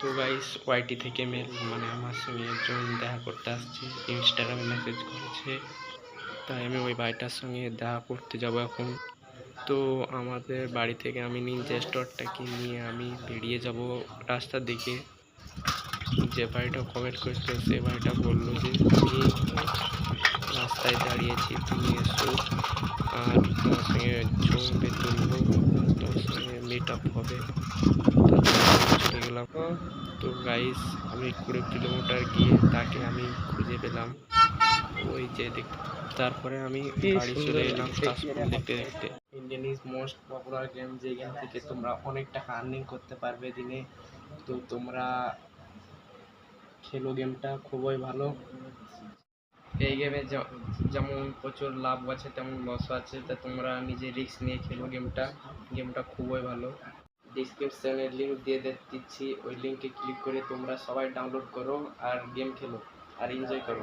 তো গাইস ওয়াইটি থেকে মেল মানে আমার সঙ্গে একজন দেখা করতে আসছে, ইনস্টাগ্রামে মেসেজ করেছে, তাই আমি ওই ভাইটার সঙ্গে দেখা করতে যাব এখন। তো আমাদের বাড়ি থেকে আমি নিনজা স্টোরটাকে নিয়ে আমি বেরিয়ে যাব রাস্তার দিকে। যে ভাইটা কমেন্ট করেছিল সে ভাইটা বললো যে আমি রাস্তায় দাঁড়িয়েছি, তুমি এসো আর তোমার সঙ্গে ছবি তুলবো, তোমার সঙ্গে মিট আপ হবে। চলে গেলাম। তো গাইস আমি 20 কিলোমিটার গিয়ে তাকে আমি খুঁজে পেলাম, ওই যে দেখতে। তারপরে আমি বাড়ি চলে এলাম কাশফুল দেখতে দেখতে। Indian is most popular game, যে গেম থেকে তোমরা অনেক টাকা আর্নিং করতে পারবে দিনে। তো তোমরা খেলো, গেমটা খুবই ভালো। এই গেমে যেমন প্রচুর লাভ আছে তেমন লস আছে, তা তোমরা নিজে রিস্ক নিয়ে খেলো গেমটা। গেমটা খুবই ভালো। ডিসক্রিপশনে লিঙ্ক দিয়ে দিচ্ছি, ওই লিঙ্কে ক্লিক করে তোমরা সবাই ডাউনলোড করো আর গেম খেলো আর এনজয় করো।